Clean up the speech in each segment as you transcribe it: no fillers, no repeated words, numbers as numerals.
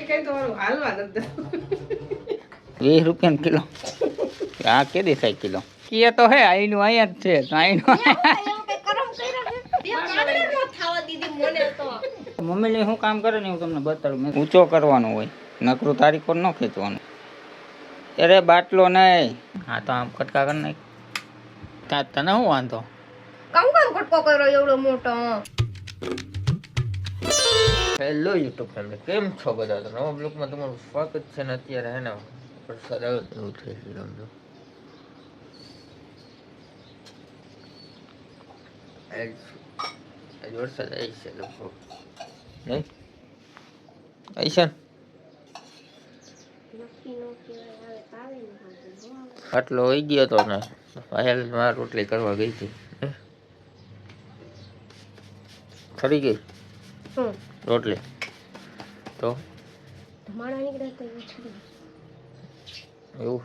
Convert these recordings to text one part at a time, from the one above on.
કઈ તો હાલવા નથી 20 રૂપિયા કિલો આ કે દેખાય કિલો કે તો હે આઈનું અહીંયા જ છે તો આઈનું મમ્મીને શું કામ કરે ને હું તમને બતાડું મેં ઊંચો કરવાનો હોય નકરું તારી પર ન ખેંચવાનું અરે બાટલો નહીં હા તો આમ કટકા કરી નાખ તને શું વાંધો કામ કટકો કર્યો એવડો મોટો હેલો યુટ્યુબ ફેમિલી કેમ છો બધા તો નવા બ્લોગમાં તમારું સ્વાગત છે ને અત્યારે હે ને વરસાદ આવે એવું થઈ ગયું સમજો આજ વરસાદ આવી છે લોકો નહીં આવી છે આટલો હોઈ ગયો હતો ને પાયલ માં રોટલી કરવા ગઈ હતી ખરી ગઈ રોટલી તો એવું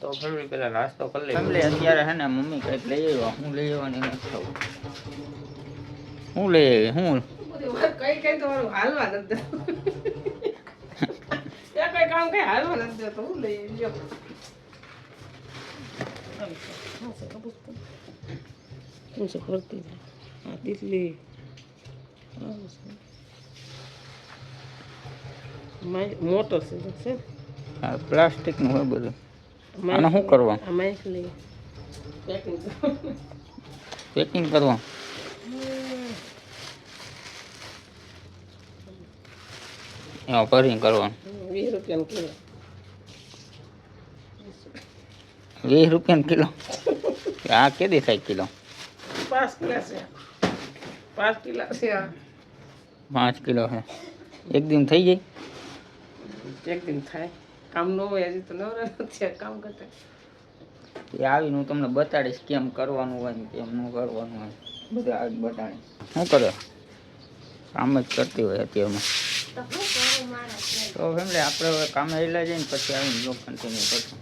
તો ફેમિલી પેલા નાસ્તો કરી લે ફેમિલી અત્યારે હે ને મમ્મી કંઈક લઈ આવ્યા હું લઈ આવવાની નથી ખાવું હું લઈ આવી હું કઈ કઈ તો હાલવા નથી કઈ કામ કઈ હાલવા નથી દેતો હું લઈ લ્યો શું છે કરતી આ તીસલી મોટો છે આ પ્લાસ્ટિક નું હોય બધું આને શું કરવા પેકિંગ કરવા એમાં ભરીને કરવાનું 20 રૂપિયા કિલો 20 રૂપિયા કિલો આ કે દેખાય કિલો 5 કિલો છે 5 કિલો છે 5 કિલો છે એક દિન થઈ જાય એક દિન થાય કામ ન હોય હજી તો નવરા નથી કામ કરતા એ આવીને હું તમને બતાડીશ કેમ કરવાનું હોય ને કેમ ન કરવાનું હોય બધા આવીને બતાડીશ શું કરે કામ જ કરતી હોય અત્યારમાં તો ફેમિલી આપણે હવે કામે હેલા જઈને પછી આવીને બ્લોગ કન્ટિન્યુ કરશું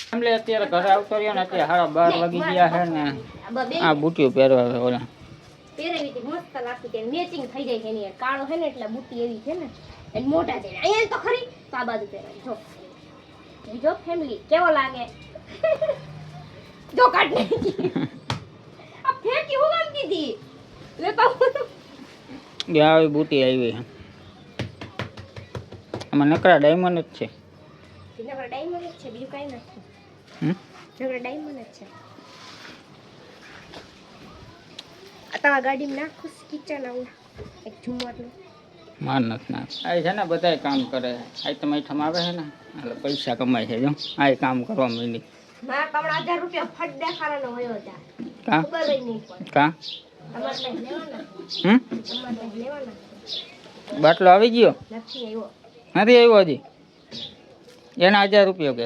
ફેમિલી અત્યારે ઘરે આવતો રહ્યો ને અત્યારે 12:30 વાગી ગયા છે ને આ બુટીઓ પહેરવા ઓલા પહેરેવી હતી મસ્ત લાગતી કે મેચિંગ થઈ જાય છે એની કાળો છે ને એટલે બુટી એવી છે ને અને મોટા છે અહીંયા તો ખરી તો આ બાજુ પહેરાય જો જો ફેમિલી કેવો લાગે જો કાઢ નાખી આ ફેંકી હું કામ કીધી લેતા ગયા આવી બુટી આવી છે આમાં નકરા ડાયમંડ જ છે નકરા ડાયમંડ જ છે બીજું કાઈ નથી નકરા ડાયમંડ જ છે આ ગાડીમાં નાખું કિચન આવું એક ઝુમરનું માર નથી નાખ આ છે ને બધાય કામ કરે આ તમે આઈટમ આવે છે ને એટલે પૈસા કમાય છે જો આ કામ કરવા માંડી મારા કમળા 1000 રૂપિયા ફટ દેખાડવાનો હોય હતા કા ખબર જ નહીં પડે કા તમારે લઈ લેવાના તમારે લઈ લેવાના બાટલો આવી ગયો નથી આવ્યો નથી આવ્યો હજી એના 1000 રૂપિયા કે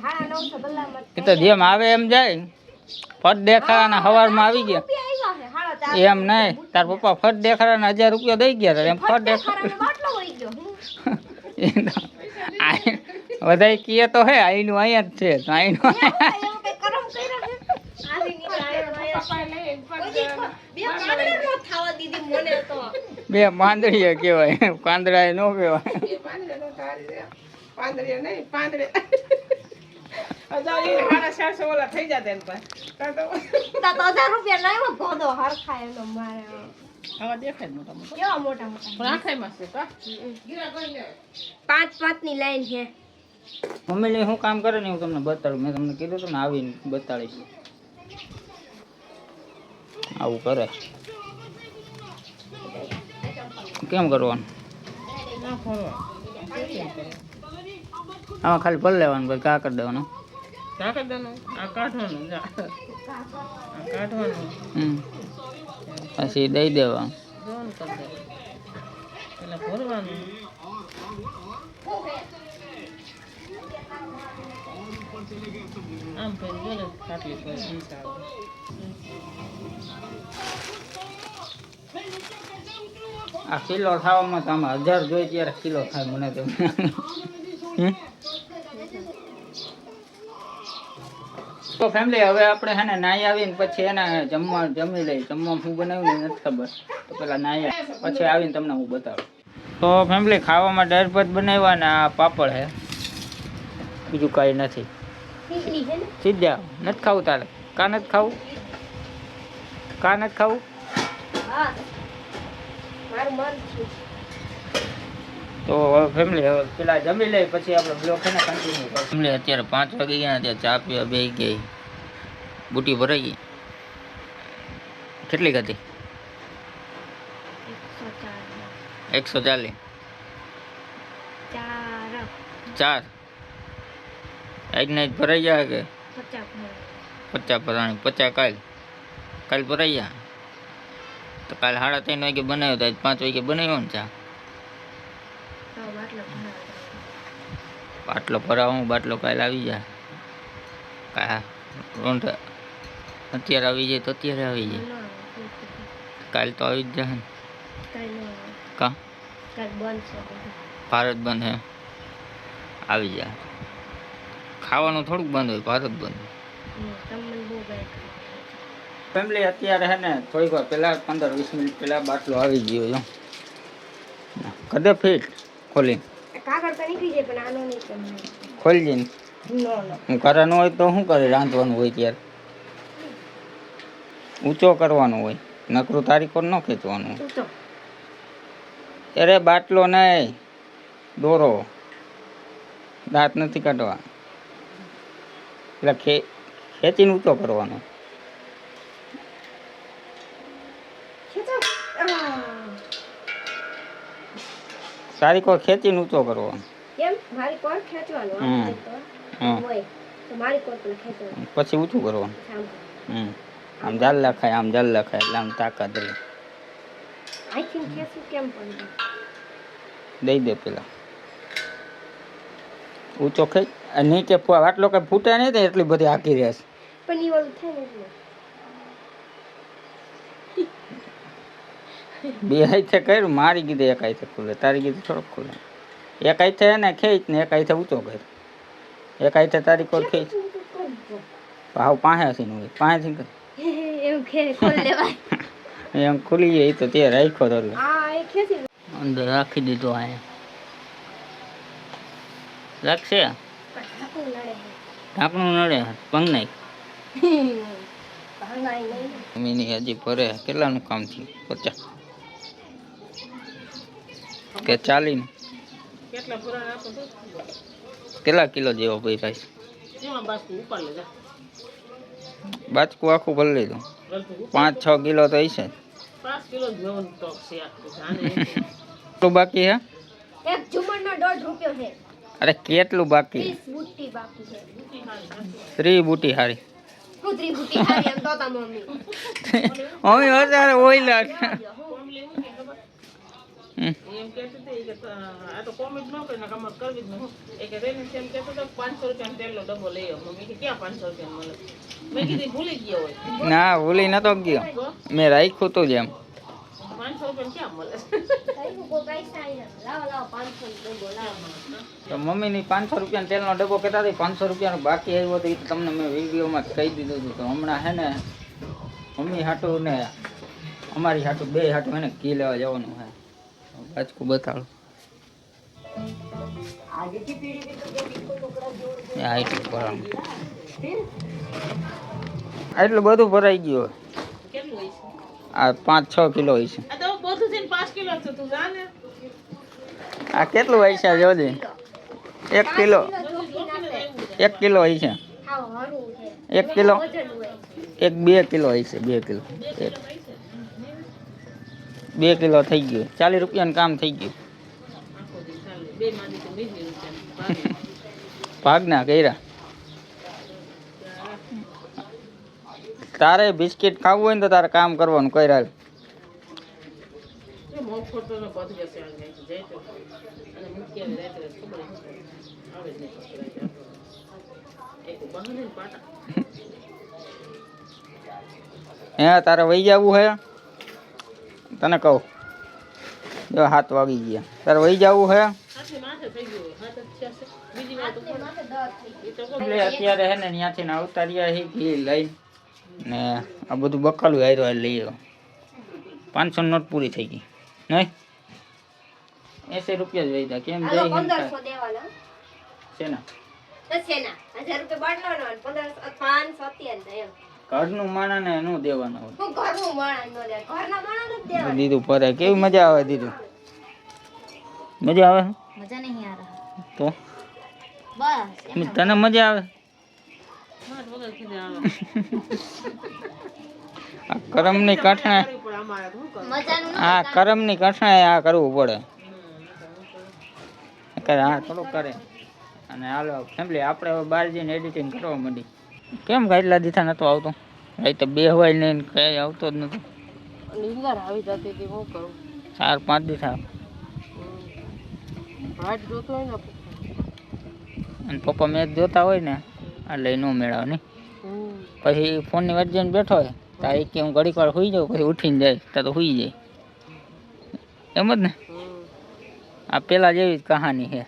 હા 900 બલ્લામાં એ તો જેમ આવે એમ જાય ફટ દેખાડાના હવારમાં આવી ગયા એમ નહીં તાર પપ્પા ફટ દેખાડાના 1000 રૂપિયા દઈ ગયા એમ ફટ દેખાડાનો બાટલો વળી ગયો વધારે કીએ તો હે આઈનું અહીંયા જ છે તો આઈનું એવું કઈ કરમ કર્યા છે આવી નીકળાયો બે પાંદડા નો થાવા દીધી મને તો બે પાંદડીએ કહેવાય પાંદડા નો કહેવાય પાંદડે નહીં પાંદડે 1400 ઓલા થઈ જાતે એમ પર તો 1000 રૂપિયા લાવ્યો ભોદો હરખાય એનો મારે આવા દેખાય મોટા મોટા કેવા મોટા મોટા પણ આખાય છે કા ગીરા કોઈ લે 5 ની લાઈન છે મમ્મીને શું કામ કરે ને હું તમને બતાડું મેં તમને કીધું હતું ને આવીને બતાડીશ આવું કરે કેમ કરવાનું આમાં ખાલી ભરી લેવાનું પછી કા કરી દેવાનું આ કાઢવાનું આ કાઢવાનું પછી દઈ દેવાનું જોન કરી દે એટલે ભરવાનું આમ ફેરી ગયો ને ખાટલી પર આ કિલો થવામાં તો આમાં 1000 જોઈએ ત્યારે કિલો થાય મને તો તો ફેમિલી હવે આપણે હે ને નાહી આવીને પછી એને જમી લઈ. જમવા શું બનાવ્યું ને નથી ખબર, તો પેલા નાહી પછી આવીને તમને હું બતાવું. તો ફેમિલી ખાવામાં દાળ ભાત બનાવ્યા ને આ પાપડ હે, બીજું કાંઈ નથી. સીધા નથી ખાવું તારે? કા નથી ખાવું? કા નથી ખાવું? તો ફેમિલી હવે પેલા જમી લઈ પછી આપણે બ્લોગ છે ને કન્ટિન્યુ કરીએ. ફેમિલી અત્યારે 5 વાગી ગયા, ત્યાં ચા પીવા બેસી ગઈ. બુટી ભરાઈ ગઈ. કેટલી હતી? 140. 4 આજને જ ભરાઈ જાય કે 50 ભરાણી? 50 કાલ ભરાઈ જાય. તો કાલ 3:30 વાગે બનાવ્યો તો આજ 5 વાગે બનાવ્યો ને ચા. બાટલો ભરાવું, બાટલો કાલ આવી જાય. અત્યારે આવી જાય તો અત્યારે આવી જાય. કાલ તો આવી જ જાય ને. કા ભારત બંધ હે? આવી જાય. ખાવાનું થોડુંક બંધ હોય, ભારત બંધ. ફેમિલી અત્યારે હે ને થોડીક વાર પહેલાં 15-20 મિનિટ પહેલાં બાટલો આવી ગયો જો. કદે ફીટ ખોલી ખોલી જઈને હું ઘરે ન હોય તો શું કરે? રાંધવાનું હોય ત્યારે ઊંચો કરવાનો હોય, નકરું તારીખો ન ખેંચવાનું. અરે બાટલો નહીં, દોરો, દાંત નથી કાઢવા, એટલે ખેંચીને ઊંચો કરવાનો. તારીખો ખેંચીને ઊંચો કરવાનો. પછી ઊંચું કરવાનું. આમ જાલ લખાય, આમ જાલ લખાય એટલે આમ તાકાત રહે. દઈ દે પેલા ઊંચો ખેંચ. નહીં કે આટલો કઈ ફૂટે નહીં તો એટલી બધી આખી રહેશે. બે હાથે કર્યું, મારી કીધે એક હાથે ખુલે, તારી કીધે થોડોક ખુલે. એક હાથે ને ખેંચ ને એક હાથે ઊંચો કર. એક હાથે તારી કોર ખેંચ. હાવ પાંહેથી હોય, પાંહેથી કર એમ ખુલી જાય. તો તે રાખ્યો તો અંદર રાખી દીધો. આ રાખશે ઢાંકણું નડે, પંગ નાખ. મમ્મીની હજી ભરે. કેટલાનું કામ થયું? 50 કે 40? કેટલા કિલો જેવો ભાઈ થાય? બાચકું આખું ભરી લીધું. 5-6 કિલો તો હશે. 5 કિલો કેટલું બાકી હે? એક ઝુમરનો 1.5 રૂપિયો છે. અરે કેટલું બાકી? 30 બુટ્ટી બાકી છે. 3 બુટ્ટી હારી. હું 3 બુટ્ટી હારી એમ તો તા મમ્મી. મમ્મી વધારે ઓઈલા. એમ કહેતી હતી કે આ તો કોમેન્ટ ન કરીને કમર કરવી જ નથી. એ કે રેને એમ કહેતો તો 500 રૂપિયાનો તેલનો ડબ્બો લઈ આવ. મમ્મી કે ક્યાં 500 રૂપિયાનો મળે? મેં કીધું ભૂલી ગયો હોય. ના ભૂલી નતો ગયો, મેં રાખ્યું તું જ એમ. 500 રૂપિયા ક્યાં મળે? તો મમ્મીની 500 રૂપિયાનો તેલનો ડબ્બો કહેતા હતી. 500 રૂપિયાનો બાકી આવ્યો તો એ તમને મેં વિડીયોમાં કહી દીધું હતું. તો હમણાં હે ને મમ્મી હાટું ને અમારી હાટું બે હાટું એને ઘી લેવા જવાનું હે. બાજકું બતાડો. એટલું બધું ભરાઈ ગયું. આ 5-6 કિલો હોય છે. આ કેટલું હોય છે? જોજે 1 કિલો. 1 કિલો હોય છે. 1 કિલો 2 કિલો હોય છે. 2 કિલો 2 કિલો થઈ ગયું. 40 રૂપિયાનું કામ થઈ ગયું. ભાગના કર્યા. તારે બિસ્કિટ ખાવું હોય ને તો તારે કામ કરવાનું. કર્યા હે તારે વહી જવું હે? તને કહું જો 7 વાગી ગયા. તારે વહી જવું હે? થઈ ગયું હોય. હાથ જ થયા છે. બીજી વાર તો આટલી માથે દર્દ થઈ ગઈ. એ તો એટલે અત્યારે હે ને ત્યાંથી ને આવતા રહ્યા હી ઘી લઈને ને આ બધું બકાલું હાર્યો લઈ આવ્યો 500 નોટ પૂરી થઈ ગઈ નહીં 80 રૂપિયા જ વૈધા કેમ હાલો જાય 1500 દેવાના છે ને છે ના 1000 રૂપિયા બાટલાનો અને 1500 500 એમ ઘરનું માણા ને નું દેવાના હોય હું ઘરનું માણસ નો દે ઘરના માણસ જ દેવાના દીધું પરે કેવી મજા આવે દીધું મજા આવે મજા નહીં આ રહા તો બસ તને મજા આવે હાથ વગર કીધે આવે. આ કરમની કઠણાઈ કરવી પડે અમારે તો શું કરવું? મજાનું આ કરમની કઠણાઈ આ કરવું પડે કરે હા થોડુંક કરે અને હાલો ફેમિલી આપણે હવે બહાર જઈને એડિટિંગ કરવા માંડી કેમ ગાઈડલા દીધા નતો આવતો રાતે બે હવાય ને કઈ આવતો જ નતો નીંદર આવી જતી હતી શું કરું 4-5 દીધા હાથ જોતો હોય ને અને પપ્પા મેચ જોતા હોય ને એટલે ન મેળાવ નહીં પછી ફોનની વાત જઈને બેઠો હોય તો એ કે હું ઘડીક વાર સુઈ જાઉં પછી ઉઠીને જાય તો સુઈ જાય એમ જ ને આ પેલા જેવી જ કહાની છે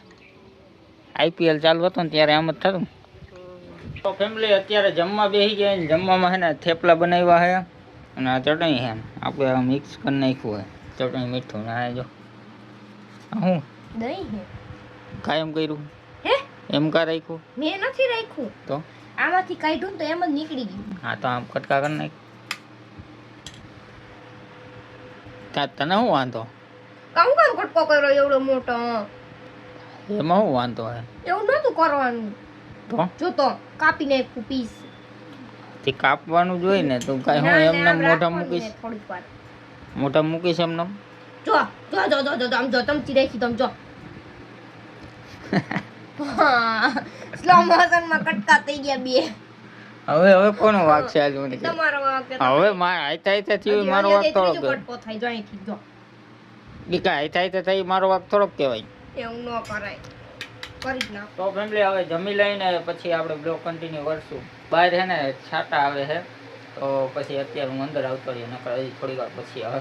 IPL ચાલુ હતો ને ત્યારે એમ જ થતું તો ફેમિલી અત્યારે જમવા બેસી ગયા ને જમવામાં છે ને થેપલા બનાવ્યા છે અને આ ચટણી છે આપણે આ મિક્સ કરી નાખ્યું હોય ચટણી મીઠું ને આ જો હું દહીં હે કાયમ કર્યું હે એમ કા રાખ્યું મેં નથી રાખ્યું તો આમાંથી કાઢ્યું ને તો એમ જ નીકળી ગયું હા તો આમ કટકા કરી નાખ તને શું વાંધો કામ કટકો કર્યો એવડો મોટો એમાં શું વાંધો હે એવું નતું કરવાનું તો જો તો કાપી નાખ્યું પીસ તે કાપવાનું જોઈએ ને તું કાંઈ હું એમને મોઢા મૂકીશ થોડીક વાર મોઢા મૂકીશ એમને જો જો જો જો જો આમ જો તમચી રાખી તમ જો સ્લો મોશન માં કટકા થઈ ગયા બે હવે કોનો વાક છે આજ મને કે? તમારો વાંક છે. હવે મારા આયતા થયું મારો વાક ત્રીજો થોડોક કટકો થાય જો અહીંથી જો ઈ કાંઈ આયતા થઈ મારો વાક થોડોક કહેવાય એવું ન કરાય કરી જ નાખ તો ફેમિલી હવે જમી લઈને પછી આપણે બ્લોગ કન્ટિન્યુ કરશું બહાર છે ને છાટા આવે છે તો પછી અત્યારે હું અંદર આવતો રહીએ નકર હજી થોડી વાર પછી હવે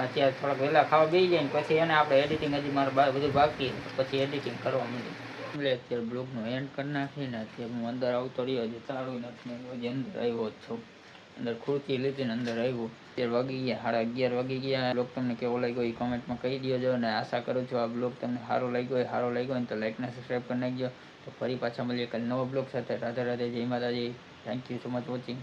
અત્યારે થોડાક વહેલા ખાવા બેસી જાય ને પછી એને આપણે એડિટિંગ હજી મારે બધું બાકી પછી એડિટિંગ કરવા માંડી એટલે અત્યારે બ્લોગનો એન્ડ કરી નાખીને અત્યારે હું અંદર આવતો રહ્યો હજી તાળું નથી હજી અંદર આવ્યો જ છું અંદર ખુરશી લીધી ને અંદર આવ્યો 11 વાગી ગયા 11:30 વાગી ગયા બ્લોગ તમને કેવો લાગ્યો એ કમેન્ટમાં કહી દેજો અને આશા કરું છું આ બ્લોગ તમને સારો લાગ્યો હોય ને તો લાઈક ને સબસ્ક્રાઈબ કરી નાખજો તો ફરી પાછા મળીએ કાલે નવો બ્લોગ સાથે રાધે રાધે જય માતાજી thank you so much watching